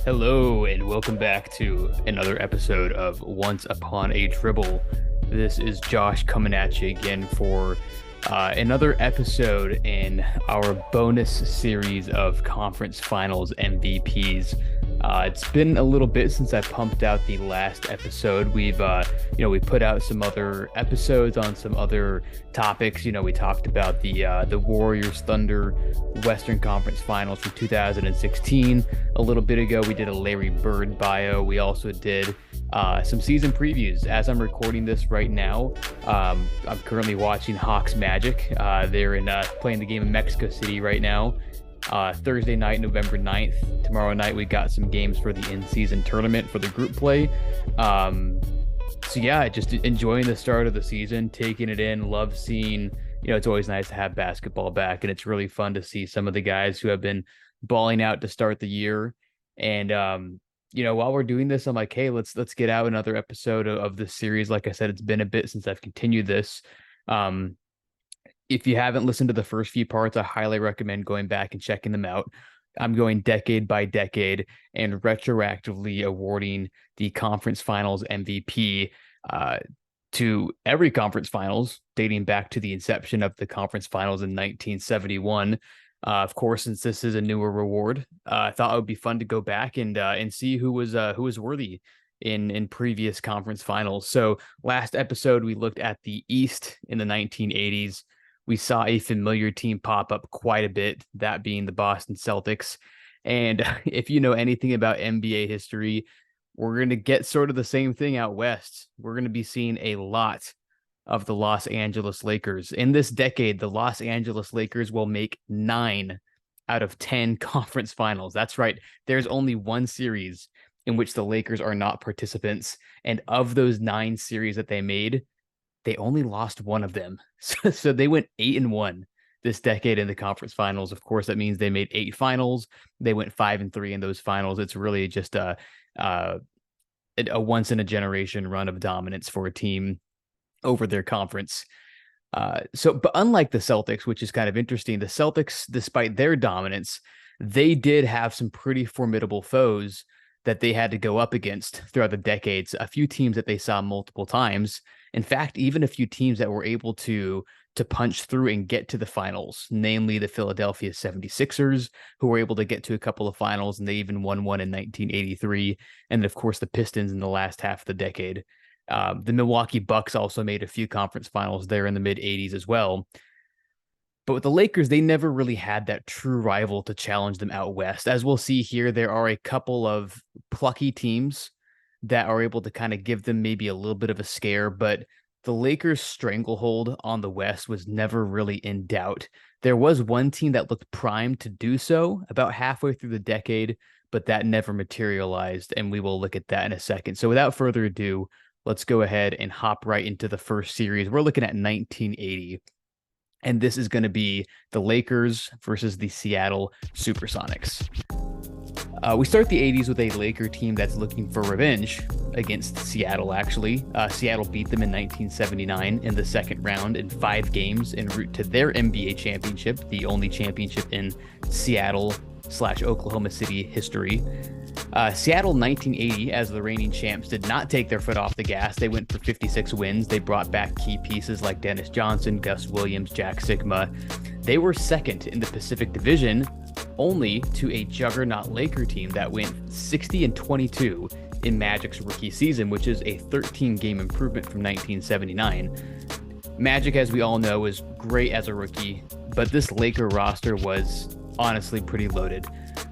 Hello, and welcome back to another episode of Once Upon a Dribble. This is Josh coming at you again for another episode in our bonus series of conference finals MVPs. It's been a little bit since I pumped out the last episode. We put out some other episodes on some other topics. We talked about the Warriors Thunder Western Conference Finals from 2016. A little bit ago, we did a Larry Bird bio. We also did some season previews. As I'm recording this right now, I'm currently watching Hawks Magic. They're playing the game in Mexico City right now. Thursday night, November 9th. Tomorrow night, we got some games for the in-season tournament for the group play. So yeah, just enjoying the start of the season, taking it in, love seeing, it's always nice to have basketball back, and it's really fun to see some of the guys who have been balling out to start the year. And, while we're doing this, I'm like, hey, let's get out another episode of this series. Like I said, it's been a bit since I've continued this. If you haven't listened to the first few parts, I highly recommend going back and checking them out. I'm going decade by decade and retroactively awarding the conference finals MVP to every conference finals dating back to the inception of the conference finals in 1971. Of course, since this is a newer reward, I thought it would be fun to go back and see who was worthy in previous conference finals. So last episode, we looked at the East in the 1980s. We saw a familiar team pop up quite a bit, that being the Boston Celtics. And if you know anything about NBA history, we're going to get sort of the same thing out west. We're going to be seeing a lot of the Los Angeles Lakers. In this decade, the Los Angeles Lakers will make 9 out of 10 conference finals. That's right. There's only one series in which the Lakers are not participants. And of those 9 series that they made, they only lost one of them. So they went 8-1 this decade in the conference finals. Of course, that means they made 8 finals. They went 5-3 in those finals. It's really just a once in a generation run of dominance for a team over their conference. But unlike the Celtics, which is kind of interesting, the Celtics, despite their dominance, they did have some pretty formidable foes that they had to go up against throughout the decades. A few teams that they saw multiple times. In fact, even a few teams that were able to punch through and get to the finals, namely the Philadelphia 76ers, who were able to get to a couple of finals, and they even won one in 1983. And then, of course, the Pistons in the last half of the decade. The Milwaukee Bucks also made a few conference finals there in the mid-'80s as well. But with the Lakers, they never really had that true rival to challenge them out west. As we'll see here, there are a couple of plucky teams that are able to kind of give them maybe a little bit of a scare, but the Lakers' stranglehold on the West was never really in doubt. There was one team that looked primed to do so about halfway through the decade, but that never materialized, and we will look at that in a second. So without further ado, let's go ahead and hop right into the first series. We're looking at 1980. And this is going to be the Lakers versus the Seattle SuperSonics. We start the 80s with a Laker team that's looking for revenge against Seattle, actually. Seattle beat them in 1979 in the second round in 5 games en route to their NBA championship, the only championship in Seattle/Oklahoma City history. Seattle 1980, as the reigning champs, did not take their foot off the gas. They went for 56 wins. They brought back key pieces like Dennis Johnson, Gus Williams, Jack Sigma. They were second in the Pacific Division, only to a juggernaut Laker team that went 60-22 in Magic's rookie season, which is a 13-game improvement from 1979. Magic, as we all know, was great as a rookie, but this Laker roster was honestly pretty loaded.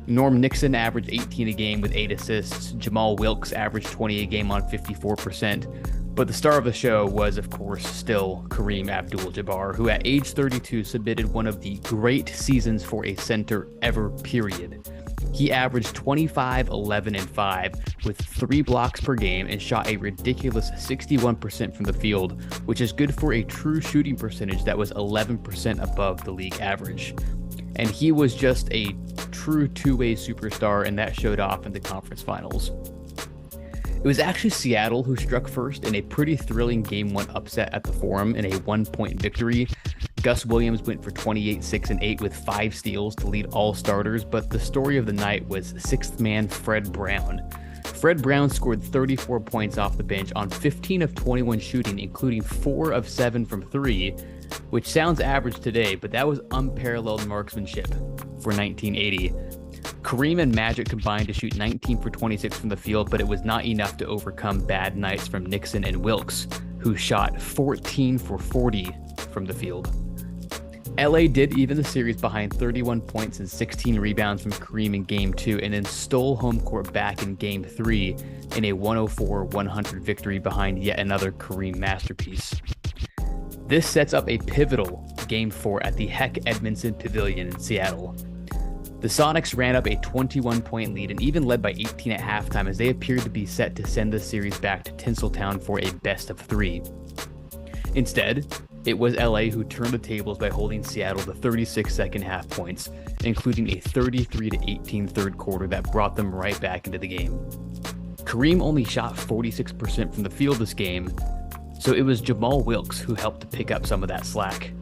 Norm Nixon averaged 18 a game with 8 assists. Jamal Wilkes averaged 20 a game on 54%. But the star of the show was, of course, still Kareem Abdul-Jabbar, who at age 32 submitted one of the great seasons for a center ever, period. He averaged 25, 11, and 5 with 3 blocks per game and shot a ridiculous 61% from the field, which is good for a true shooting percentage that was 11% above the league average. And he was just a true two-way superstar, and that showed off in the conference finals. It was actually Seattle who struck first in a pretty thrilling Game 1 upset at the Forum in a 1-point victory. Gus Williams went for 28, 6, and 8 with 5 steals to lead all starters, but the story of the night was sixth man Fred Brown. Fred Brown scored 34 points off the bench on 15 of 21 shooting, including 4 of 7 from 3, which sounds average today, but that was unparalleled marksmanship for 1980. Kareem and Magic combined to shoot 19 for 26 from the field, but it was not enough to overcome bad nights from Nixon and Wilkes, who shot 14 for 40 from the field. LA did even the series behind 31 points and 16 rebounds from Kareem in Game 2, and then stole home court back in Game 3 in a 104-100 victory behind yet another Kareem masterpiece. This sets up a pivotal Game 4 at the Heck Edmondson Pavilion in Seattle. The Sonics ran up a 21-point lead and even led by 18 at halftime as they appeared to be set to send the series back to Tinseltown for a best-of-3. Instead, it was LA who turned the tables by holding Seattle to 36 second half points, including a 33-18 third quarter that brought them right back into the game. Kareem only shot 46% from the field this game, so it was Jamal Wilkes who helped to pick up some of that slack.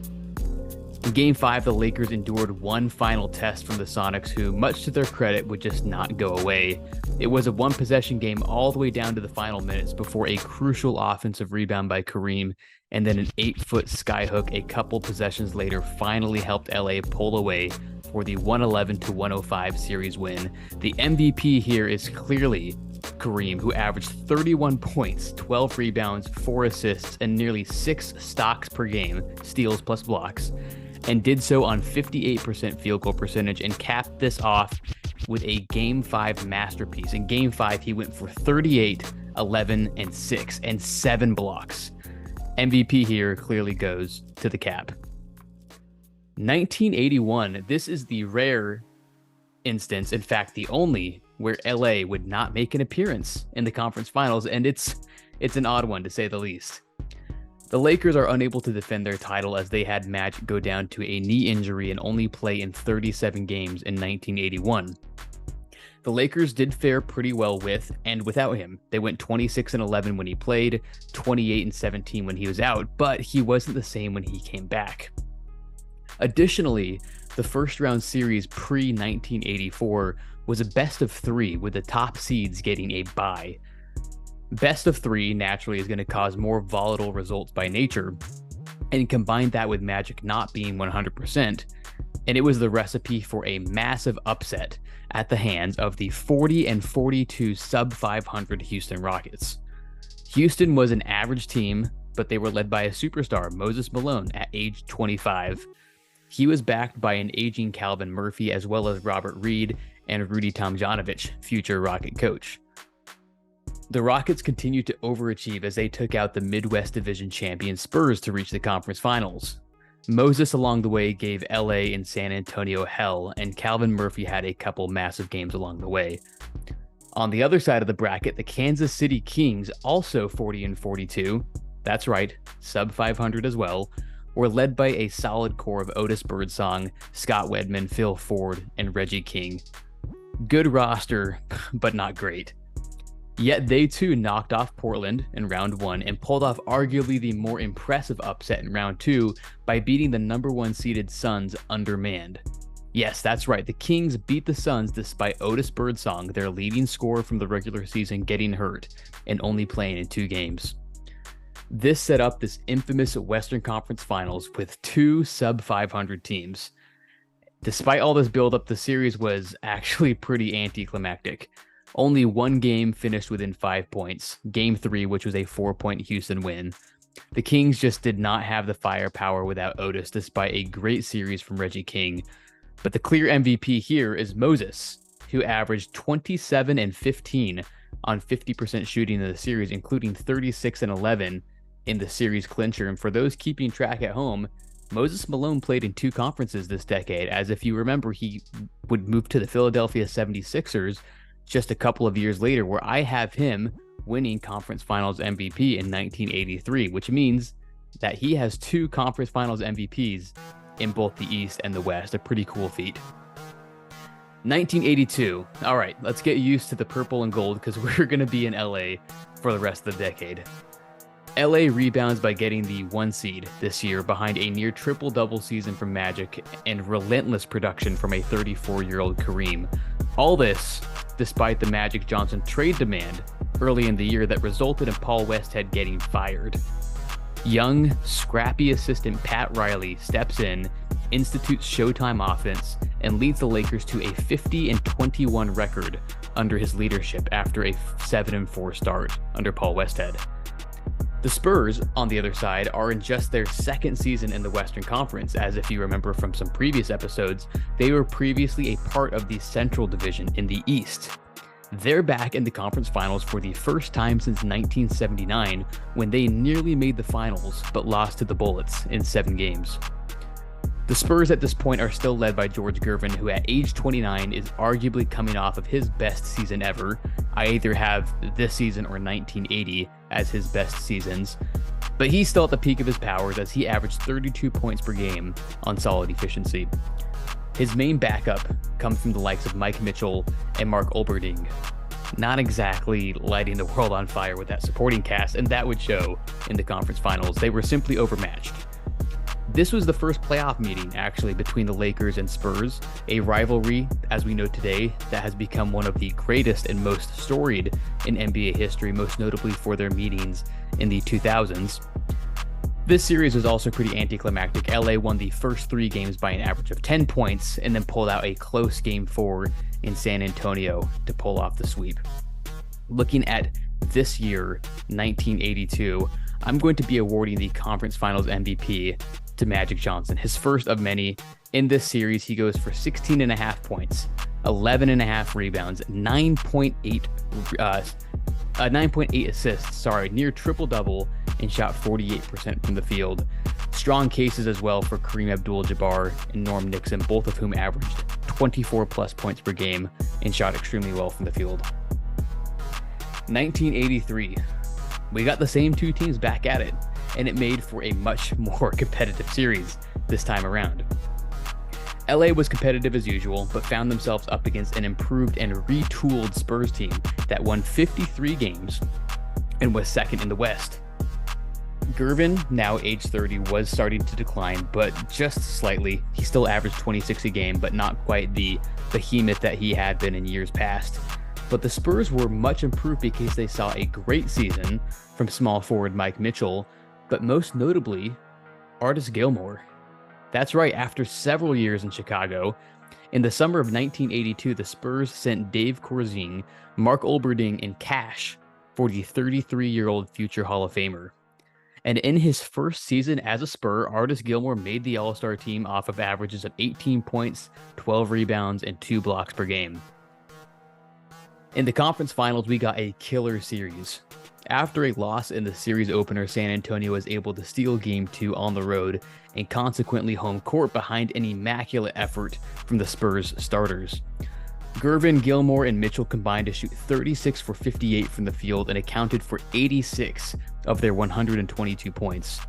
In Game 5, the Lakers endured one final test from the Sonics, who, much to their credit, would just not go away. It was a one-possession game all the way down to the final minutes before a crucial offensive rebound by Kareem, and then an 8-foot skyhook a couple possessions later finally helped LA pull away for the 111-105 series win. The MVP here is clearly Kareem, who averaged 31 points, 12 rebounds, 4 assists, and nearly 6 stocks per game, steals plus blocks, and did so on 58% field goal percentage, and capped this off with a Game 5 masterpiece. In Game 5, he went for 38, 11, and 6, and 7 blocks. MVP here clearly goes to the Cap. 1981, this is the rare instance, in fact the only, where LA would not make an appearance in the conference finals, and it's an odd one to say the least. The Lakers are unable to defend their title as they had Magic go down to a knee injury and only play in 37 games in 1981. The Lakers did fare pretty well with and without him. They went 26-11 when he played, 28-17 when he was out, but he wasn't the same when he came back. Additionally, the first round series pre-1984 was a best of 3 with the top seeds getting a bye. Best of 3 naturally is going to cause more volatile results by nature, and combine that with Magic not being 100%, and it was the recipe for a massive upset at the hands of the 40-42 sub-500 Houston Rockets. Houston was an average team, but they were led by a superstar, Moses Malone, at age 25. He was backed by an aging Calvin Murphy as well as Robert Reed and Rudy Tomjanovich, future Rocket coach. The Rockets continued to overachieve as they took out the Midwest Division champion Spurs to reach the conference finals. Moses along the way gave LA and San Antonio hell, and Calvin Murphy had a couple massive games along the way. On the other side of the bracket, the Kansas City Kings, also 40-42, that's right, sub 500 as well, were led by a solid core of Otis Birdsong, Scott Wedman, Phil Ford, and Reggie King. Good roster, but not great. Yet they too knocked off Portland in round 1 and pulled off arguably the more impressive upset in round 2 by beating the number 1 seeded Suns undermanned. Yes, that's right, the Kings beat the Suns despite Otis Birdsong, their leading scorer from the regular season, getting hurt and only playing in 2 games. This set up this infamous Western Conference Finals with 2 sub-500 teams. Despite all this build-up, the series was actually pretty anticlimactic. Only one game finished within 5 points, Game 3, which was a 4-point Houston win. The Kings just did not have the firepower without Otis, despite a great series from Reggie King. But the clear MVP here is Moses, who averaged 27-15 on 50% shooting in the series, including 36-11 in the series clincher. And for those keeping track at home, Moses Malone played in 2 conferences this decade, as if you remember, he would move to the Philadelphia 76ers just a couple of years later, where I have him winning Conference Finals MVP in 1983, which means that he has 2 Conference Finals MVPs in both the East and the West. A pretty cool feat. 1982. All right, let's get used to the purple and gold because we're going to be in LA for the rest of the decade. LA rebounds by getting the 1 seed this year behind a near triple-double season from Magic and relentless production from a 34-year-old Kareem. All this despite the Magic Johnson trade demand early in the year that resulted in Paul Westhead getting fired. Young, scrappy assistant Pat Riley steps in, institutes Showtime offense, and leads the Lakers to a 50-21 record under his leadership after a 7-4 start under Paul Westhead. The Spurs, on the other side, are in just their second season in the Western Conference, as if you remember from some previous episodes, they were previously a part of the Central Division in the East. They're back in the conference finals for the first time since 1979, when they nearly made the finals, but lost to the Bullets in 7 games. The Spurs at this point are still led by George Gervin, who at age 29 is arguably coming off of his best season ever. I either have this season or 1980 as his best seasons, but he's still at the peak of his powers as he averaged 32 points per game on solid efficiency. His main backup comes from the likes of Mike Mitchell and Mark Olberding. Not exactly lighting the world on fire with that supporting cast, and that would show in the conference finals. They were simply overmatched. This was the first playoff meeting, actually, between the Lakers and Spurs, a rivalry, as we know today, that has become one of the greatest and most storied in NBA history, most notably for their meetings in the 2000s. This series was also pretty anticlimactic. LA won the first 3 games by an average of 10 points and then pulled out a close Game 4 in San Antonio to pull off the sweep. Looking at this year, 1982, I'm going to be awarding the Conference Finals MVP to Magic Johnson, his first of many. In this series, he goes for 16.5 points, 11.5 rebounds, 9.8 assists, near triple-double, and shot 48% from the field. Strong cases as well for Kareem Abdul-Jabbar and Norm Nixon, both of whom averaged 24-plus points per game and shot extremely well from the field. 1983. We got the same 2 teams back at it, and it made for a much more competitive series this time around. LA was competitive as usual, but found themselves up against an improved and retooled Spurs team that won 53 games and was second in the West. Gervin, now age 30, was starting to decline, but just slightly. He still averaged 26 a game, but not quite the behemoth that he had been in years past. But the Spurs were much improved because they saw a great season from small forward Mike Mitchell, but most notably, Artis Gilmore. That's right, after several years in Chicago, in the summer of 1982, the Spurs sent Dave Corzine, Mark Olberding, and cash for the 33-year-old future Hall of Famer. And in his first season as a Spur, Artis Gilmore made the All-Star team off of averages of 18 points, 12 rebounds, and 2 blocks per game. In the conference finals, we got a killer series. After a loss in the series opener, San Antonio was able to steal Game 2 on the road and consequently home court behind an immaculate effort from the Spurs starters. Gervin, Gilmore, and Mitchell combined to shoot 36 for 58 from the field and accounted for 86 of their 122 points.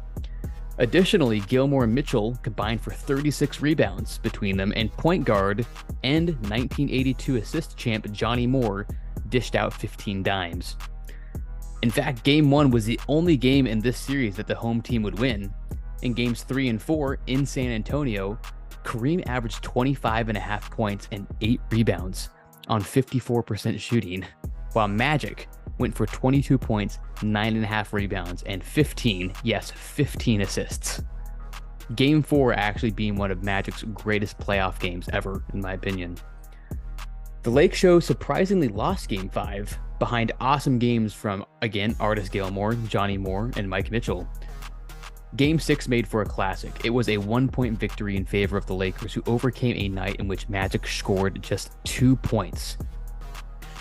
Additionally, Gilmore and Mitchell combined for 36 rebounds between them, and point guard and 1982 assist champ Johnny Moore dished out 15 dimes. In fact, Game 1 was the only game in this series that the home team would win. In Games 3 and 4 in San Antonio, Kareem averaged 25.5 points and 8 rebounds on 54% shooting, while Magic went for 22 points, 9.5 rebounds, and 15 assists. Game 4 actually being one of Magic's greatest playoff games ever, in my opinion. The Lake Show surprisingly lost Game 5 behind awesome games from, again, Artis Gilmore, Johnny Moore, and Mike Mitchell. Game 6 made for a classic. It was a 1-point victory in favor of the Lakers, who overcame a night in which Magic scored just 2 points.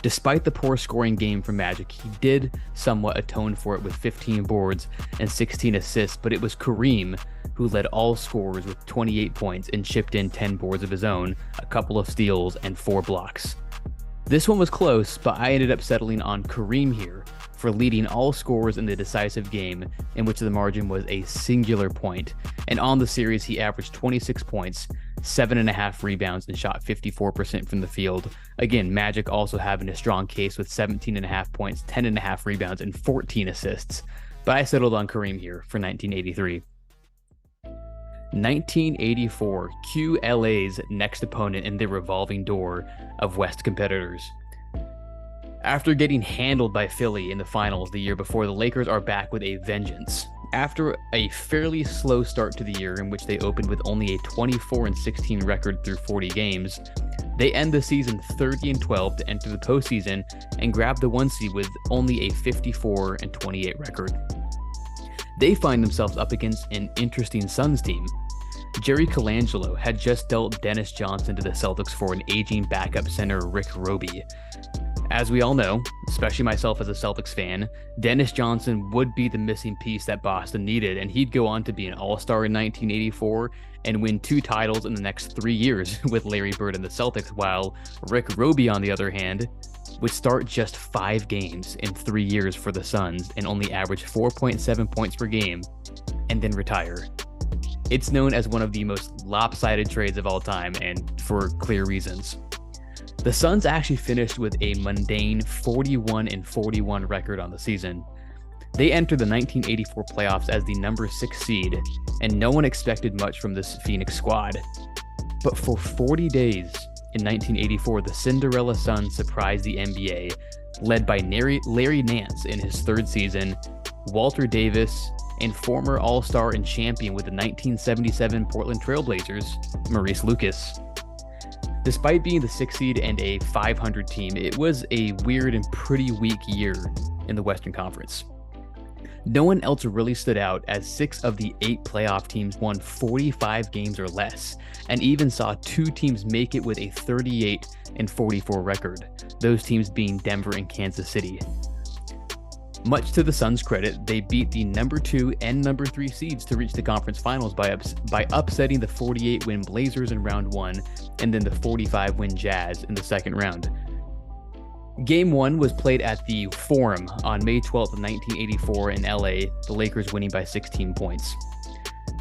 Despite the poor scoring game from Magic, he did somewhat atone for it with 15 boards and 16 assists, but it was Kareem who led all scorers with 28 points and chipped in 10 boards of his own, a couple of steals, and 4 blocks. This one was close, but I ended up settling on Kareem here for leading all scorers in the decisive game, in which the margin was a singular point. And on the series, he averaged 26 points, 7.5 rebounds, and shot 54% from the field. Again, Magic also having a strong case with 17.5 points, 10.5 rebounds, and 14 assists. but I settled on Kareem here for 1983. 1984, cue LA's next opponent in the revolving door of West competitors. After getting handled by Philly in the finals the year before, the Lakers are back with a vengeance. After a fairly slow start to the year in which they opened with only a 24-16 record through 40 games, they end the season 30-12 to enter the postseason and grab the 1 seed with only a 54-28 record. They find themselves up against an interesting Suns team. Jerry Colangelo had just dealt Dennis Johnson to the Celtics for an aging backup center Rick Roby. As we all know, especially myself as a Celtics fan, Dennis Johnson would be the missing piece that Boston needed, and he'd go on to be an All-Star in 1984 and win 2 titles in the next 3 years with Larry Bird and the Celtics, while Rick Roby, on the other hand, would start just 5 games in 3 years for the Suns and only average 4.7 points per game, and then retire. It's known as one of the most lopsided trades of all time, and for clear reasons. The Suns actually finished with a mundane 41-41 record on the season. They entered the 1984 playoffs as the number 6 seed, and no one expected much from this Phoenix squad. But for 40 days in 1984, the Cinderella Suns surprised the NBA, led by Larry Nance in his 3rd season, Walter Davis, and former All-Star and champion with the 1977 Portland Trailblazers, Maurice Lucas. Despite being the 6th seed and a 500 team, it was a weird and pretty weak year in the Western Conference. No one else really stood out, as 6 of the 8 playoff teams won 45 games or less, and even saw 2 teams make it with a 38-44 record, those teams being Denver and Kansas City. Much to the Suns' credit, they beat the number 2 and number 3 seeds to reach the conference finals by upsetting the 48-win Blazers in round 1 and then the 45-win Jazz in the second round. Game 1 was played at the Forum on May 12th of 1984 in LA, the Lakers winning by 16 points.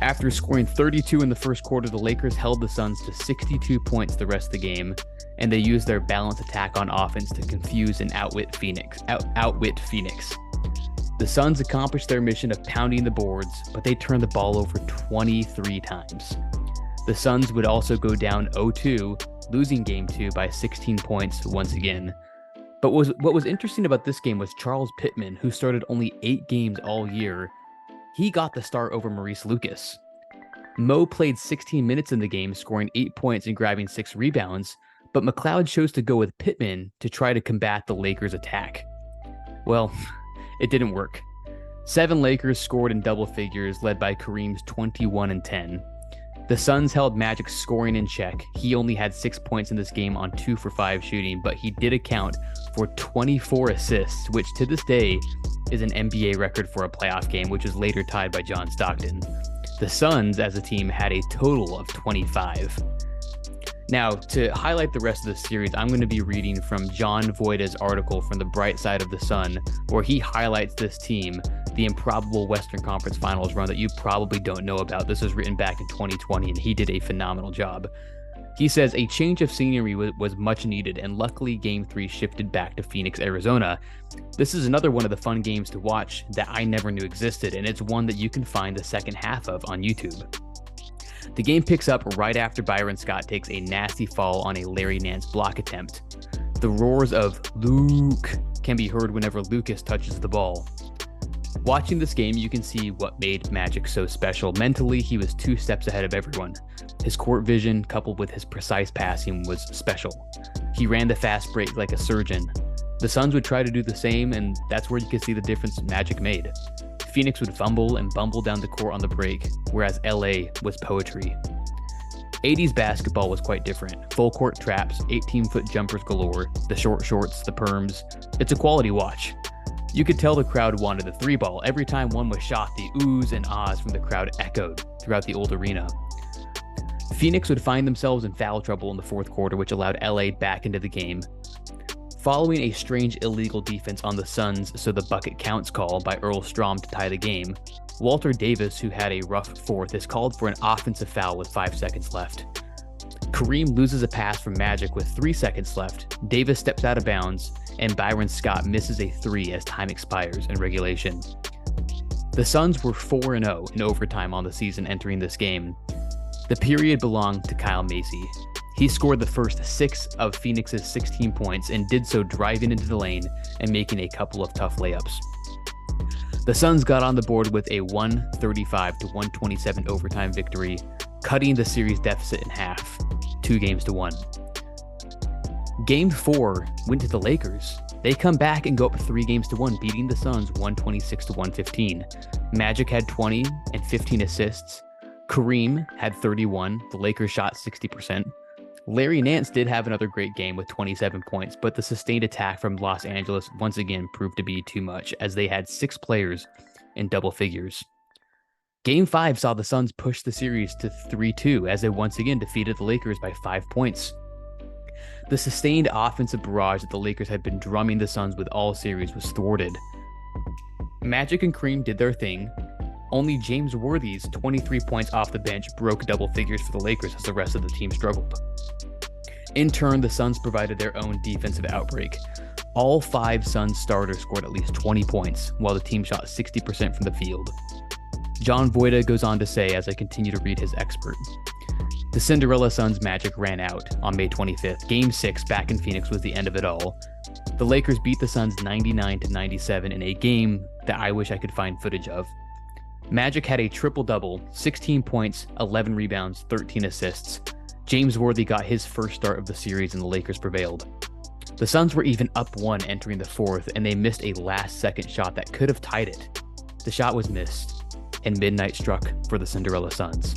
After scoring 32 in the first quarter, the Lakers held the Suns to 62 points the rest of the game, and they used their balanced attack on offense to confuse and outwit Phoenix. The Suns accomplished their mission of pounding the boards, but they turned the ball over 23 times. The Suns would also go down 0-2, losing Game 2 by 16 points once again. But what was interesting about this game was Charles Pittman, who started only 8 games all year. He got the start over Maurice Lucas. Mo played 16 minutes in the game, scoring 8 points and grabbing 6 rebounds, but McLeod chose to go with Pittman to try to combat the Lakers' attack. Well, it didn't work. 7 Lakers scored in double figures, led by Kareem's 21-10. The Suns held Magic's scoring in check. He only had 6 points in this game on 2 for 5 shooting, but he did account for 24 assists, which to this day is an NBA record for a playoff game, which was later tied by John Stockton. The Suns, as a team, had a total of 25. Now, to highlight the rest of the series, I'm going to be reading from John Voida's article from the Bright Side of the Sun, where he highlights this team, the improbable Western Conference Finals run that you probably don't know about. This was written back in 2020, and he did a phenomenal job. He says a change of scenery was much needed, and luckily Game 3 shifted back to Phoenix, Arizona. This is another one of the fun games to watch that I never knew existed, and it's one that you can find the second half of on YouTube. The game picks up right after Byron Scott takes a nasty fall on a Larry Nance block attempt. The roars of "Luke" can be heard whenever Lucas touches the ball. Watching this game, you can see what made Magic so special. Mentally, he was 2 steps ahead of everyone. His court vision, coupled with his precise passing, was special. He ran the fast break like a surgeon. The Suns would try to do the same, and that's where you could see the difference Magic made. Phoenix would fumble and bumble down the court on the break, whereas LA was poetry. 80s basketball was quite different. Full court traps, 18-foot jumpers galore, the short shorts, the perms. It's a quality watch. You could tell the crowd wanted the 3-ball. Every time one was shot, the oohs and ahs from the crowd echoed throughout the old arena. Phoenix would find themselves in foul trouble in the 4th quarter, which allowed LA back into the game. Following a strange illegal defense on the Suns so the bucket counts call by Earl Strom to tie the game, Walter Davis, who had a rough 4th, is called for an offensive foul with 5 seconds left. Kareem loses a pass from Magic with 3 seconds left. Davis steps out of bounds, and Byron Scott misses a 3 as time expires in regulation. The Suns were 4-0 in overtime on the season entering this game. The period belonged to Kyle Macy. He scored the first 6 of Phoenix's 16 points and did so driving into the lane and making a couple of tough layups. The Suns got on the board with a 135-127 overtime victory, cutting the series deficit in half, 2-1. Game 4 went to the Lakers. They come back and go up 3-1, beating the Suns 126-115. Magic had 20 and 15 assists. Kareem had 31. The Lakers shot 60%. Larry Nance did have another great game with 27 points, but the sustained attack from Los Angeles once again proved to be too much, as they had 6 players in double figures. Game 5 saw the Suns push the series to 3-2 as they once again defeated the Lakers by 5 points. The sustained offensive barrage that the Lakers had been drumming the Suns with all series was thwarted. Magic and Kareem did their thing. Only James Worthy's 23 points off the bench broke double figures for the Lakers as the rest of the team struggled. In turn, the Suns provided their own defensive outbreak. All 5 Suns starters scored at least 20 points, while the team shot 60% from the field. John Voida goes on to say, as I continue to read his expert, "The Cinderella Suns magic ran out on May 25th. Game 6 back in Phoenix was the end of it all. The Lakers beat the Suns 99-97 in a game that I wish I could find footage of. Magic had a triple-double, 16 points, 11 rebounds, 13 assists. James Worthy got his first start of the series and the Lakers prevailed. The Suns were even up 1 entering the 4th, and they missed a last-second shot that could have tied it. The shot was missed, and midnight struck for the Cinderella Suns.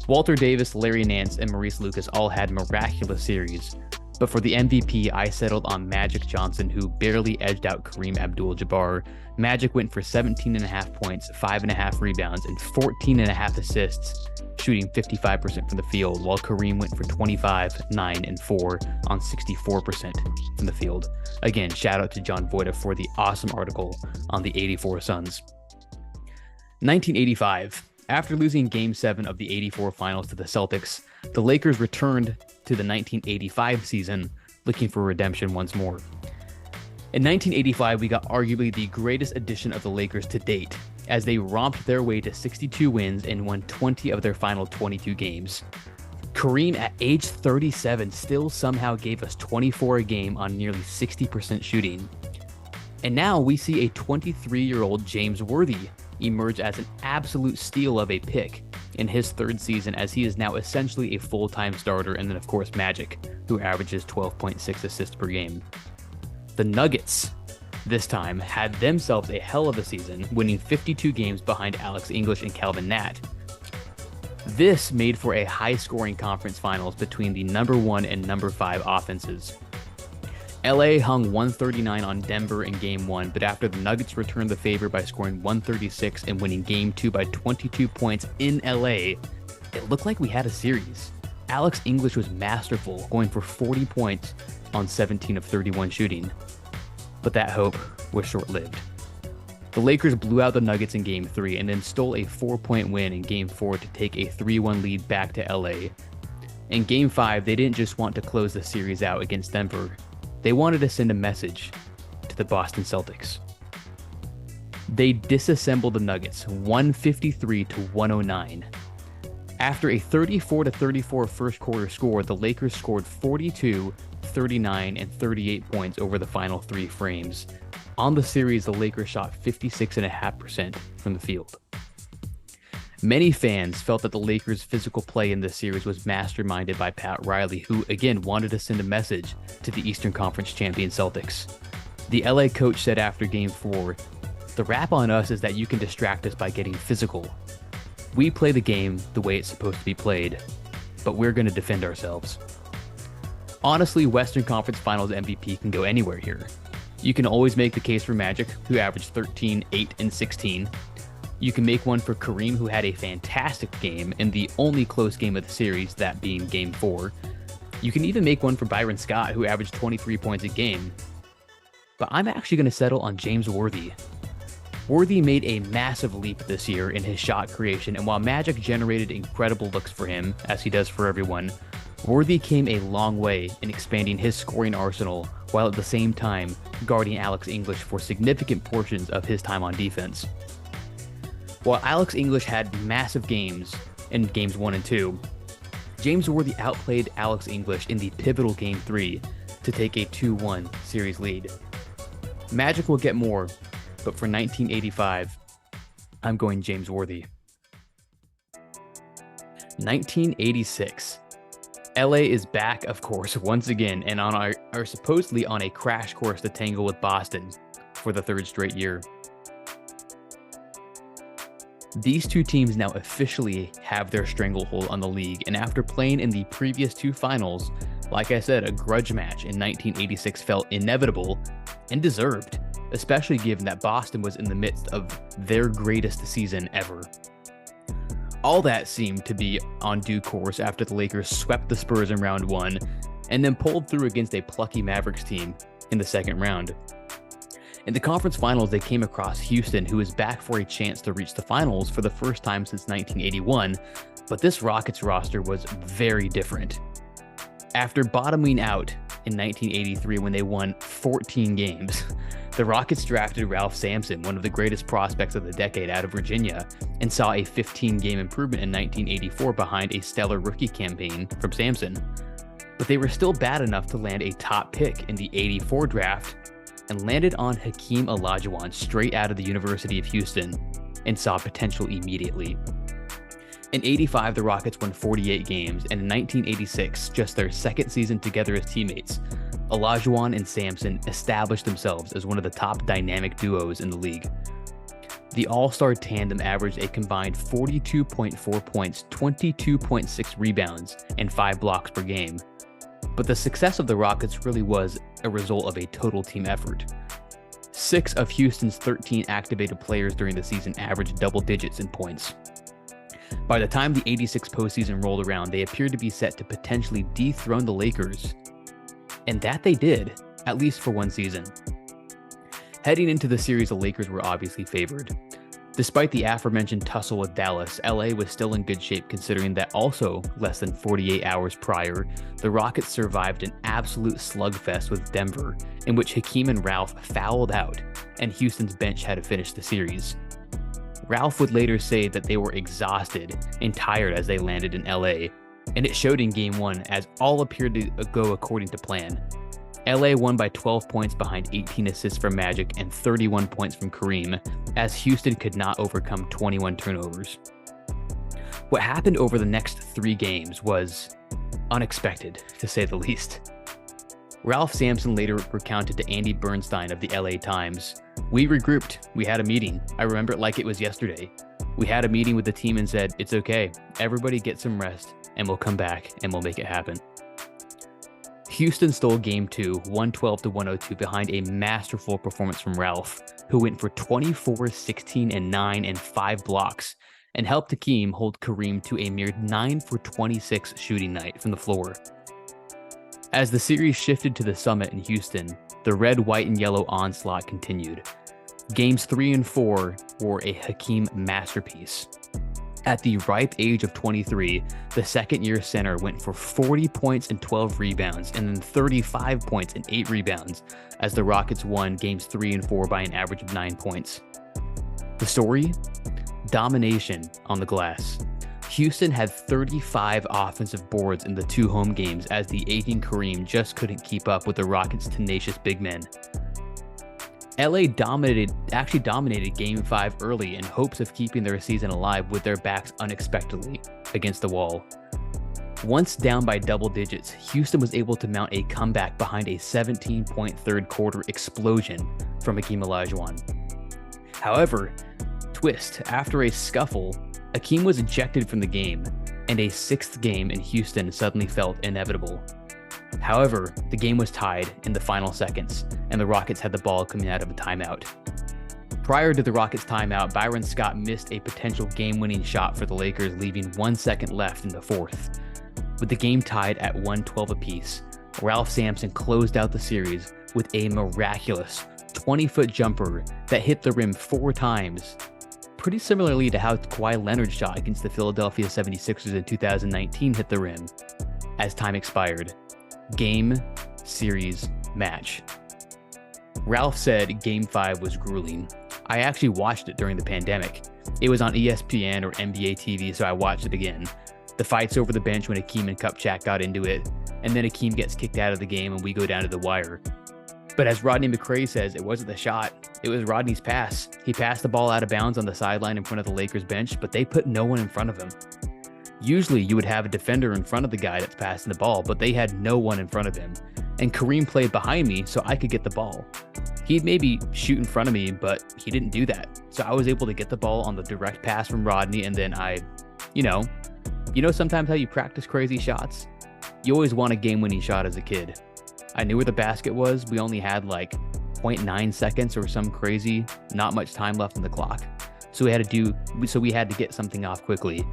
Walter Davis, Larry Nance, and Maurice Lucas all had miraculous series, but for the MVP, I settled on Magic Johnson, who barely edged out Kareem Abdul-Jabbar. Magic went for 17.5 points, 5.5 rebounds, and 14.5 assists, shooting 55% from the field, while Kareem went for 25, 9, and 4 on 64% from the field. Again, shout out to John Voida for the awesome article on the '84 Suns. 1985. After losing Game 7 of the '84 finals to the Celtics, the Lakers returned to the 1985 season, looking for redemption once more. In 1985, we got arguably the greatest edition of the Lakers to date, as they romped their way to 62 wins and won 20 of their final 22 games. Kareem, at age 37, still somehow gave us 24 a game on nearly 60% shooting. And now we see a 23-year-old James Worthy emerge as an absolute steal of a pick in his 3rd season, as he is now essentially a full-time starter, and then of course Magic, who averages 12.6 assists per game. The Nuggets, this time, had themselves a hell of a season, winning 52 games behind Alex English and Calvin Nat. This made for a high-scoring conference finals between the number 1 and number 5 offenses. LA hung 139 on Denver in Game 1, but after the Nuggets returned the favor by scoring 136 and winning Game 2 by 22 points in LA, it looked like we had a series. Alex English was masterful, going for 40 points on 17 of 31 shooting. But that hope was short-lived. The Lakers blew out the Nuggets in Game 3 and then stole a 4-point win in Game 4 to take a 3-1 lead back to LA. In Game 5, they didn't just want to close the series out against Denver. They wanted to send a message to the Boston Celtics. They disassembled the Nuggets 153-109. After a 34-34 first quarter score, the Lakers scored 42, 39, and 38 points over the final 3 frames. On the series, the Lakers shot 56.5% from the field. Many fans felt that the Lakers' physical play in this series was masterminded by Pat Riley, who again wanted to send a message to the Eastern Conference champion Celtics. The LA coach said after Game 4, "The rap on us is that you can distract us by getting physical. We play the game the way it's supposed to be played, but we're going to defend ourselves." Honestly, Western Conference Finals MVP can go anywhere here. You can always make the case for Magic, who averaged 13, 8, and 16. You can make one for Kareem, who had a fantastic game in the only close game of the series, that being Game 4. You can even make one for Byron Scott, who averaged 23 points a game. But I'm actually going to settle on James Worthy. Worthy made a massive leap this year in his shot creation, and while Magic generated incredible looks for him, as he does for everyone, Worthy came a long way in expanding his scoring arsenal, while at the same time guarding Alex English for significant portions of his time on defense. While Alex English had massive games in games 1 and 2, James Worthy outplayed Alex English in the pivotal Game 3 to take a 2-1 series lead. Magic will get more, but for 1985, I'm going James Worthy. 1986. LA is back, of course, once again, and are supposedly on a crash course to tangle with Boston for the third straight year. These two teams now officially have their stranglehold on the league, and after playing in the previous two finals, like I said, a grudge match in 1986 felt inevitable and deserved, especially given that Boston was in the midst of their greatest season ever. All that seemed to be on due course after the Lakers swept the Spurs in round 1 and then pulled through against a plucky Mavericks team in the second round. In the conference finals, they came across Houston, who was back for a chance to reach the finals for the first time since 1981, but this Rockets roster was very different. After bottoming out in 1983 when they won 14 games, the Rockets drafted Ralph Sampson, one of the greatest prospects of the decade out of Virginia, and saw a 15-game improvement in 1984 behind a stellar rookie campaign from Sampson. But they were still bad enough to land a top pick in the 84 draft and landed on Hakeem Olajuwon straight out of the University of Houston and saw potential immediately. In 85, the Rockets won 48 games, and in 1986, just their second season together as teammates, Olajuwon and Sampson established themselves as one of the top dynamic duos in the league. The all-star tandem averaged a combined 42.4 points, 22.6 rebounds, and 5 blocks per game. But the success of the Rockets really was a result of a total team effort. 6 of Houston's 13 activated players during the season averaged double digits in points. By the time the 86 postseason rolled around, they appeared to be set to potentially dethrone the Lakers. And that they did, at least for one season. Heading into the series, the Lakers were obviously favored. Despite the aforementioned tussle with Dallas, LA was still in good shape considering that also less than 48 hours prior, the Rockets survived an absolute slugfest with Denver, in which Hakeem and Ralph fouled out, and Houston's bench had to finish the series. Ralph would later say that they were exhausted and tired as they landed in LA, and it showed in Game 1 as all appeared to go according to plan. LA won by 12 points behind 18 assists from Magic and 31 points from Kareem, as Houston could not overcome 21 turnovers. What happened over the next 3 games was unexpected, to say the least. Ralph Sampson later recounted to Andy Bernstein of the LA Times, "We regrouped, we had a meeting, I remember it like it was yesterday. We had a meeting with the team and said, it's okay, everybody get some rest, and we'll come back and we'll make it happen." Houston stole Game 2, 112-102 behind a masterful performance from Ralph, who went for 24, 16, and 9 and 5 blocks, and helped Hakeem hold Kareem to a mere 9 for 26 shooting night from the floor. As the series shifted to the summit in Houston, the red, white, and yellow onslaught continued. Games 3 and 4 were a Hakeem masterpiece. At the ripe age of 23, the second-year center went for 40 points and 12 rebounds, and then 35 points and 8 rebounds, as the Rockets won Games 3 and 4 by an average of 9 points. The story? Domination on the glass. Houston had 35 offensive boards in the 2 home games as the aging Kareem just couldn't keep up with the Rockets' tenacious big men. LA dominated Game 5 early in hopes of keeping their season alive with their backs unexpectedly against the wall. Once down by double digits, Houston was able to mount a comeback behind a 17-point third quarter explosion from Hakeem Olajuwon. However, twist, after a scuffle, Hakeem was ejected from the game, and a 6th game in Houston suddenly felt inevitable. However, the game was tied in the final seconds, and the Rockets had the ball coming out of a timeout. Prior to the Rockets' timeout, Byron Scott missed a potential game-winning shot for the Lakers, leaving 1 second left in the fourth. With the game tied at 112 apiece, Ralph Sampson closed out the series with a miraculous 20-foot jumper that hit the rim 4 times, pretty similarly to how Kawhi Leonard's shot against the Philadelphia 76ers in 2019 hit the rim. As time expired, game, series, match. Ralph said Game 5 was grueling. I actually watched it during the pandemic. It was on ESPN or NBA TV, so I watched it again. The fight's over the bench when Hakeem and Kupchak got into it, and then Hakeem gets kicked out of the game and we go down to the wire. But as Rodney McRae says, it wasn't the shot, it was Rodney's pass. He passed the ball out of bounds on the sideline in front of the Lakers bench, but they put no one in front of him. Usually you would have a defender in front of the guy that's passing the ball, but they had no one in front of him. And Kareem played behind me so I could get the ball. He'd maybe shoot in front of me, but he didn't do that. So I was able to get the ball on the direct pass from Rodney, and then you know sometimes how you practice crazy shots? You always want a game-winning shot as a kid. I knew where the basket was. We only had like 0.9 seconds or some crazy, not much time left on the clock. So we had to get something off quickly.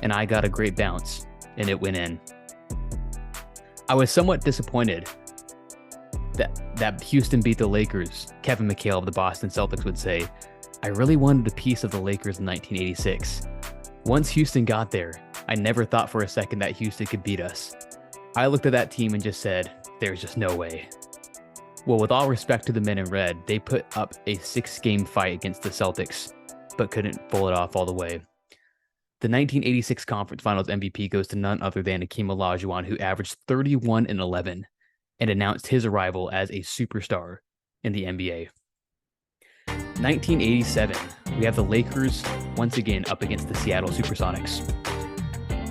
And I got a great bounce, and it went in. I was somewhat disappointed that Houston beat the Lakers. Kevin McHale of the Boston Celtics would say, I really wanted a piece of the Lakers in 1986. Once Houston got there, I never thought for a second that Houston could beat us. I looked at that team and just said, there's just no way. Well, with all respect to the men in red, they put up a 6-game fight against the Celtics, but couldn't pull it off all the way. The 1986 Conference Finals MVP goes to none other than Hakeem Olajuwon, who averaged 31 and 11 and announced his arrival as a superstar in the NBA. 1987, we have the Lakers once again up against the Seattle SuperSonics.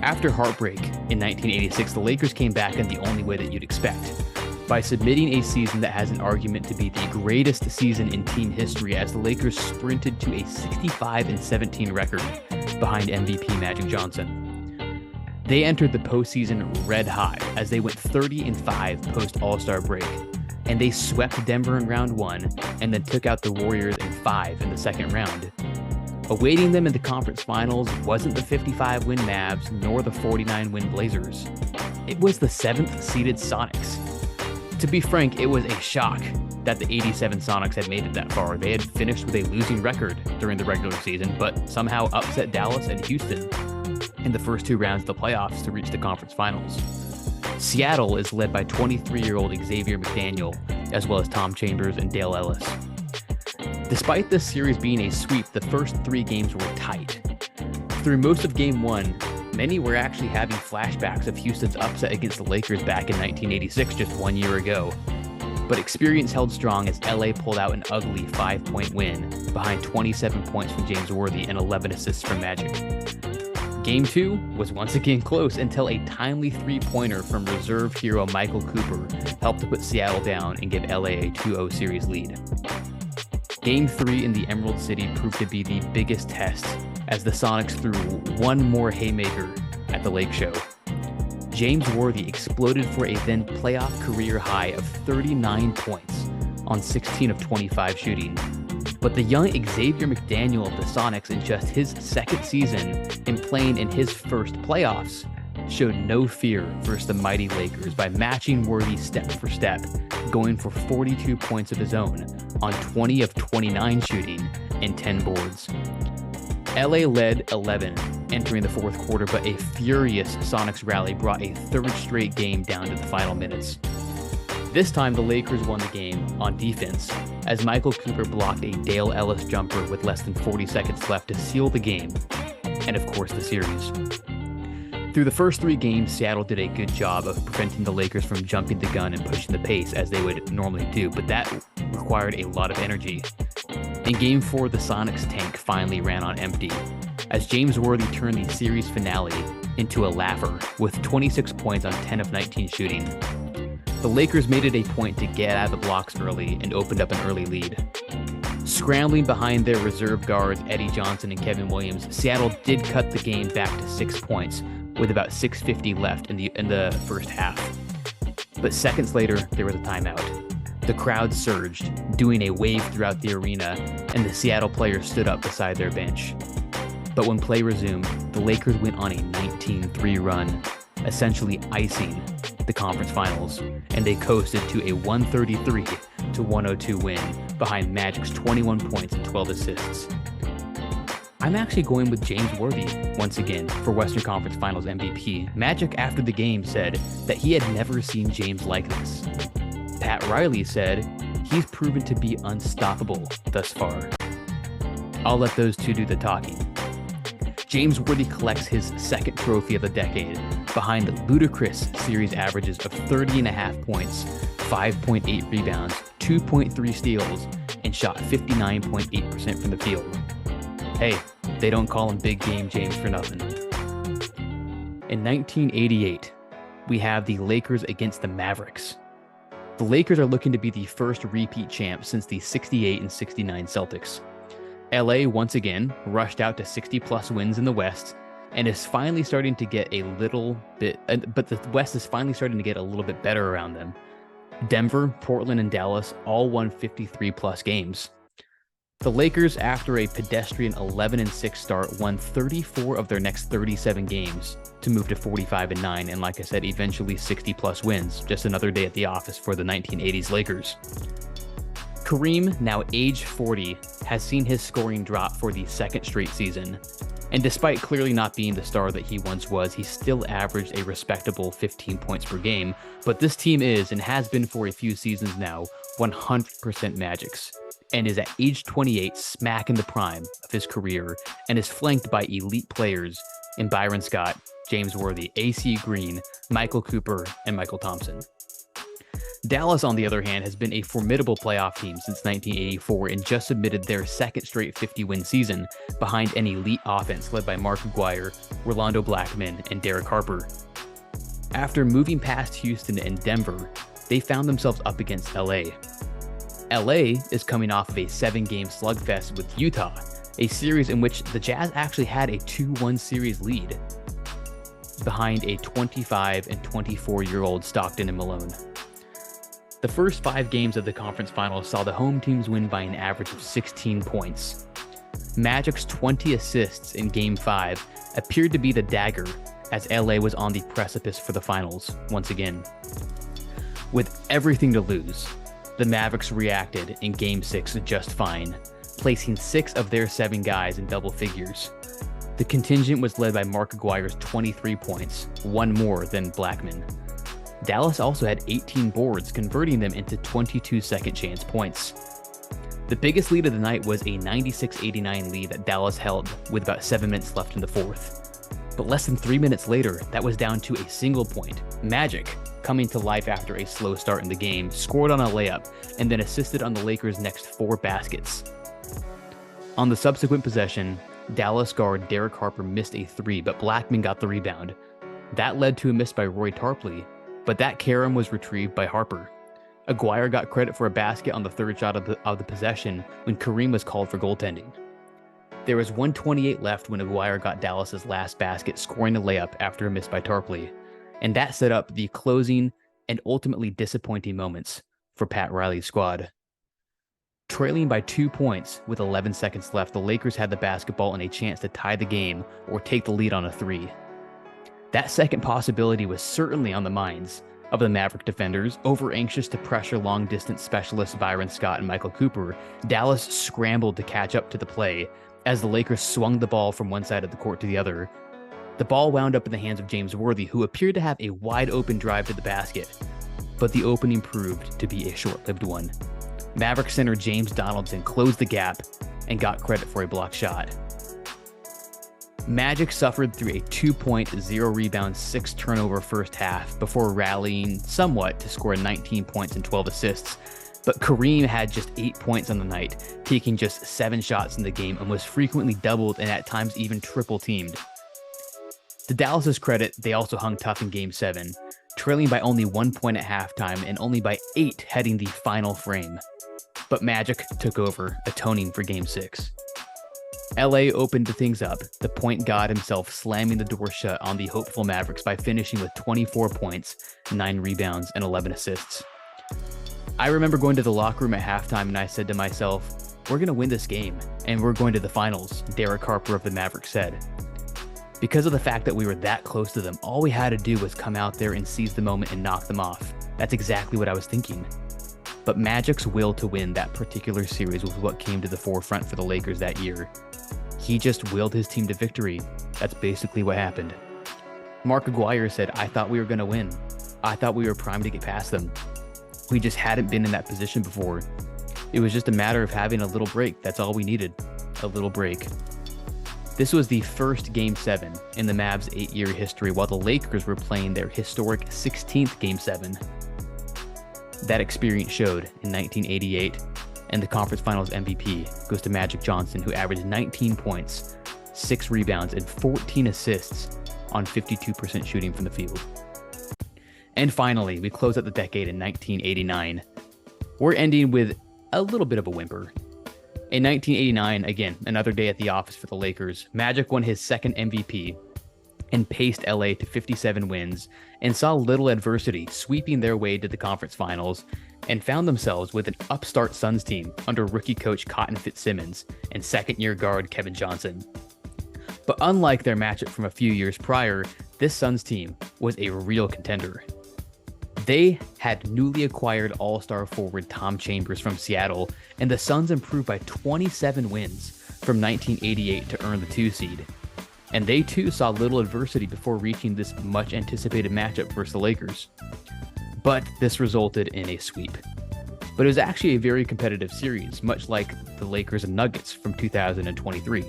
After heartbreak in 1986, the Lakers came back in the only way that you'd expect, by submitting a season that has an argument to be the greatest season in team history, as the Lakers sprinted to a 65-17 record behind MVP Magic Johnson. They entered the postseason red hot as they went 30-5 post All-Star break, and they swept Denver in round 1 and then took out the Warriors in 5 in the second round. Awaiting them in the conference finals wasn't the 55-win Mavs nor the 49-win Blazers. It was the 7th-seeded Sonics. To be frank, it was a shock that the 87 Sonics had made it that far. They had finished with a losing record during the regular season, but somehow upset Dallas and Houston in the first 2 rounds of the playoffs to reach the conference finals. Seattle is led by 23-year-old Xavier McDaniel, as well as Tom Chambers and Dale Ellis. Despite this series being a sweep, the first 3 games were tight. Through most of Game 1, many were actually having flashbacks of Houston's upset against the Lakers back in 1986, just 1 year ago. But experience held strong as LA pulled out an ugly 5-point win behind 27 points from James Worthy and 11 assists from Magic. Game 2 was once again close until a timely 3-pointer from reserve hero Michael Cooper helped to put Seattle down and give LA a 2-0 series lead. Game 3 in the Emerald City proved to be the biggest test as the Sonics threw one more haymaker at the Lake Show. James Worthy exploded for a then playoff career high of 39 points on 16 of 25 shooting. But the young Xavier McDaniel of the Sonics, in just his second season and playing in his first playoffs, showed no fear versus the mighty Lakers by matching Worthy step for step, going for 42 points of his own on 20 of 29 shooting and 10 boards. LA led 11 entering the fourth quarter, but a furious Sonics rally brought a third straight game down to the final minutes. This time, the Lakers won the game on defense as Michael Cooper blocked a Dale Ellis jumper with less than 40 seconds left to seal the game, and of course the series. Through the first 3 games, Seattle did a good job of preventing the Lakers from jumping the gun and pushing the pace as they would normally do, but that required a lot of energy. In Game 4, the Sonics tank finally ran on empty, as James Worthy turned the series finale into a laugher with 26 points on 10 of 19 shooting. The Lakers made it a point to get out of the blocks early and opened up an early lead. Scrambling behind their reserve guards Eddie Johnson and Kevin Williams, Seattle did cut the game back to 6 points with about 6:50 left in the first half. But seconds later, there was a timeout. The crowd surged, doing a wave throughout the arena, and the Seattle players stood up beside their bench. But when play resumed, the Lakers went on a 19-3 run, essentially icing the conference finals, and they coasted to a 133-102 win behind Magic's 21 points and 12 assists. I'm actually going with James Worthy once again for Western Conference Finals MVP. Magic after the game said that he had never seen James like this. Pat Riley said he's proven to be unstoppable thus far. I'll let those two do the talking. James Worthy collects his second trophy of the decade behind ludicrous series averages of 30.5 points, 5.8 rebounds, 2.3 steals, and shot 59.8% from the field. Hey, they don't call him Big Game James for nothing. In 1988, we have the Lakers against the Mavericks. The Lakers are looking to be the first repeat champs since the 68 and 69 Celtics. LA once again rushed out to 60-plus wins in the West and is finally starting to get a little bit, but the West is finally starting to get a little bit better around them. Denver, Portland, and Dallas all won 53-plus games. The Lakers, after a pedestrian 11-6 start, won 34 of their next 37 games to move to 45-9, and like I said, eventually 60-plus wins. Just another day at the office for the 1980s Lakers. Kareem, now age 40, has seen his scoring drop for the second straight season, and despite clearly not being the star that he once was, he still averaged a respectable 15 points per game. But this team is, and has been for a few seasons now, 100% Magic's, and is at age 28 smack in the prime of his career, and is flanked by elite players in Byron Scott, James Worthy, AC Green, Michael Cooper, and Michael Thompson. Dallas, on the other hand, has been a formidable playoff team since 1984 and just submitted their second straight 50-win season behind an elite offense led by Mark Aguirre, Rolando Blackman, and Derek Harper. After moving past Houston and Denver, they found themselves up against LA. LA is coming off of a 7-game slugfest with Utah, a series in which the Jazz actually had a 2-1 series lead behind a 25 and 24-year-old Stockton and Malone. The first 5 games of the conference finals saw the home teams win by an average of 16 points. Magic's 20 assists in Game 5 appeared to be the dagger as LA was on the precipice for the finals once again. With everything to lose, the Mavericks reacted in Game 6 just fine, placing 6 of their 7 guys in double figures. The contingent was led by Mark Aguirre's 23 points, 1 more than Blackman. Dallas also had 18 boards, converting them into 22 second chance points. The biggest lead of the night was a 96-89 lead that Dallas held with about 7 minutes left in the fourth. But less than 3 minutes later, that was down to a single point. Magic, coming to life after a slow start in the game, scored on a layup and then assisted on the Lakers' next 4 baskets. On the subsequent possession, Dallas guard Derek Harper missed a 3, but Blackman got the rebound. That led to a miss by Roy Tarpley, but that carom was retrieved by Harper. Aguirre got credit for a basket on the third shot of the possession when Kareem was called for goaltending. There was 1:28 left when Aguirre got Dallas's last basket, scoring a layup after a miss by Tarpley, and that set up the closing and ultimately disappointing moments for Pat Riley's squad. Trailing by 2 points with 11 seconds left, the Lakers had the basketball and a chance to tie the game or take the lead on a 3. That second possibility was certainly on the minds of the Maverick defenders. Over anxious to pressure long-distance specialists Byron Scott and Michael Cooper, Dallas scrambled to catch up to the play as the Lakers swung the ball from one side of the court to the other. The ball wound up in the hands of James Worthy, who appeared to have a wide-open drive to the basket, but the opening proved to be a short-lived one. Maverick center James Donaldson closed the gap and got credit for a blocked shot. Magic suffered through a 2-point, 0-rebound, 6-turnover first half before rallying somewhat to score 19 points and 12 assists. But Kareem had just 8 points on the night, taking just 7 shots in the game and was frequently doubled and at times even triple-teamed. To Dallas's credit, they also hung tough in Game 7, trailing by only 1 point at halftime and only by 8 heading the final frame. But Magic took over, atoning for Game 6. LA opened things up, the point god himself slamming the door shut on the hopeful Mavericks by finishing with 24 points, 9 rebounds, and 11 assists. I remember going to the locker room at halftime and I said to myself, we're going to win this game, and we're going to the finals, Derek Harper of the Mavericks said. Because of the fact that we were that close to them, all we had to do was come out there and seize the moment and knock them off. That's exactly what I was thinking. But Magic's will to win that particular series was what came to the forefront for the Lakers that year. He just willed his team to victory. That's basically what happened. Mark Aguirre said, I thought we were going to win. I thought we were primed to get past them. We just hadn't been in that position before. It was just a matter of having a little break. That's all we needed, a little break. This was the first Game 7 in the Mavs' 8-year history, while the Lakers were playing their historic 16th Game 7. That experience showed in 1988, and the conference finals MVP goes to Magic Johnson, who averaged 19 points, 6 rebounds, and 14 assists on 52% shooting from the field. And finally, we close out the decade in 1989. We're ending with a little bit of a whimper. In 1989, again, another day at the office for the Lakers, Magic won his second MVP and paced LA to 57 wins and saw little adversity, sweeping their way to the conference finals, and found themselves with an upstart Suns team under rookie coach Cotton Fitzsimmons and second-year guard Kevin Johnson. But unlike their matchup from a few years prior, this Suns team was a real contender. They had newly acquired all-star forward Tom Chambers from Seattle, and the Suns improved by 27 wins from 1988 to earn the 2 seed. And they too saw little adversity before reaching this much-anticipated matchup versus the Lakers. But this resulted in a sweep. But it was actually a very competitive series, much like the Lakers and Nuggets from 2023.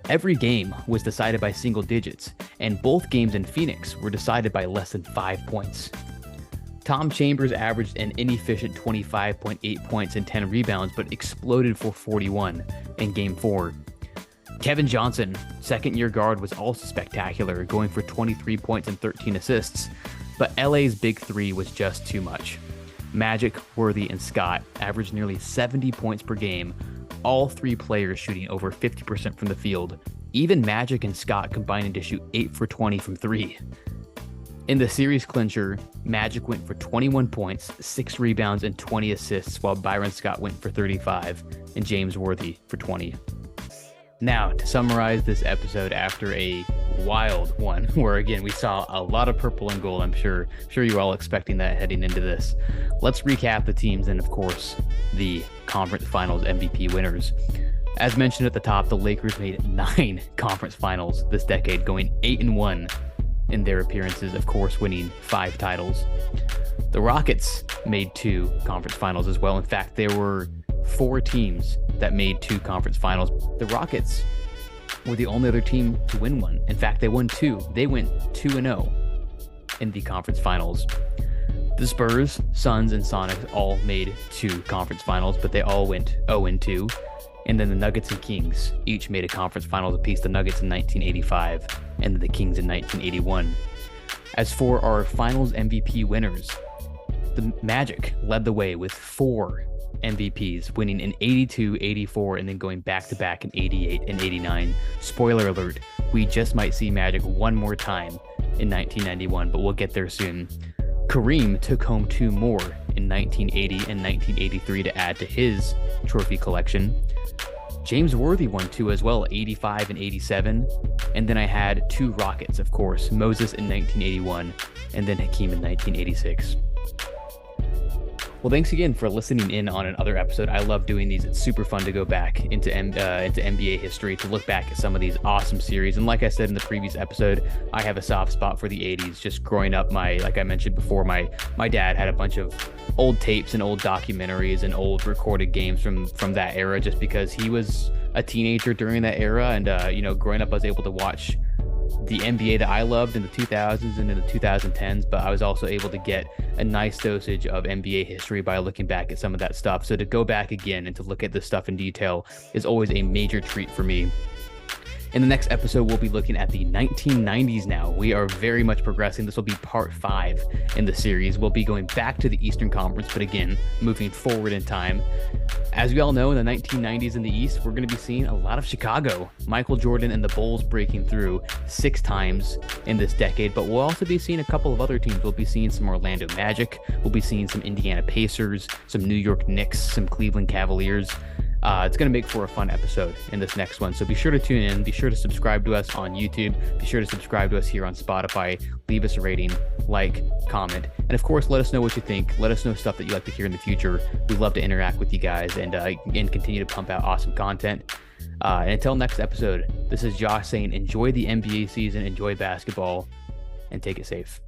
Every game was decided by single digits, and both games in Phoenix were decided by less than 5 points. Tom Chambers averaged an inefficient 25.8 points and 10 rebounds, but exploded for 41 in Game 4. Kevin Johnson, second-year guard, was also spectacular, going for 23 points and 13 assists, but LA's big three was just too much. Magic, Worthy, and Scott averaged nearly 70 points per game, all 3 players shooting over 50% from the field, even Magic and Scott combining to shoot 8 for 20 from 3. In the series clincher, Magic went for 21 points, 6 rebounds, and 20 assists, while Byron Scott went for 35 and James Worthy for 20. Now, to summarize this episode after a wild one, where again we saw a lot of purple and gold, I'm sure you're all expecting that heading into this. Let's recap the teams and, of course, the conference finals MVP winners. As mentioned at the top, the Lakers made 9 conference finals this decade, going 8-1 in their appearances, of course, winning 5 titles. The Rockets made 2 conference finals as well. In fact, there were 4 teams that made 2 conference finals. The Rockets were the only other team to win one. In fact, they won 2. They went 2-0 in the conference finals. The Spurs, Suns, and Sonics all made 2 conference finals, but they all went 0-2. And then the Nuggets and Kings each made a conference finals apiece. The Nuggets in 1985 and the Kings in 1981. As for our finals MVP winners, the Magic led the way with 4 MVPs, winning in 82, 84, and then going back-to-back in 88 and 89. Spoiler alert, we just might see Magic one more time in 1991, but we'll get there soon. Kareem took home 2 more in 1980 and 1983 to add to his trophy collection. James Worthy won 2 as well, 85 and 87. And then I had 2 Rockets, of course, Moses in 1981 and then Hakeem in 1986. Well, thanks again for listening in on another episode. I love doing these. It's super fun to go back into NBA history, to look back at some of these awesome series. And like I said in the previous episode, I have a soft spot for the 80s. Just growing up, like I mentioned before, my dad had a bunch of old tapes and old documentaries and old recorded games from that era, just because he was a teenager during that era. And, growing up, I was able to watch the NBA that I loved in the 2000s and in the 2010s, but I was also able to get a nice dosage of NBA history by looking back at some of that stuff. So to go back again and to look at this stuff in detail is always a major treat for me. In the next episode, we'll be looking at the 1990s now. We are very much progressing. This will be part 5 in the series. We'll be going back to the Eastern Conference, but again, moving forward in time. As we all know, in the 1990s in the East, we're going to be seeing a lot of Chicago. Michael Jordan and the Bulls breaking through 6 times in this decade, but we'll also be seeing a couple of other teams. We'll be seeing some Orlando Magic. We'll be seeing some Indiana Pacers, some New York Knicks, some Cleveland Cavaliers. It's going to make for a fun episode in this next one. So be sure to tune in. Be sure to subscribe to us on YouTube. Be sure to subscribe to us here on Spotify. Leave us a rating, like, comment, and of course, let us know what you think. Let us know stuff that you'd like to hear in the future. We'd love to interact with you guys and continue to pump out awesome content. And until next episode, this is Josh saying enjoy the NBA season, enjoy basketball, and take it safe.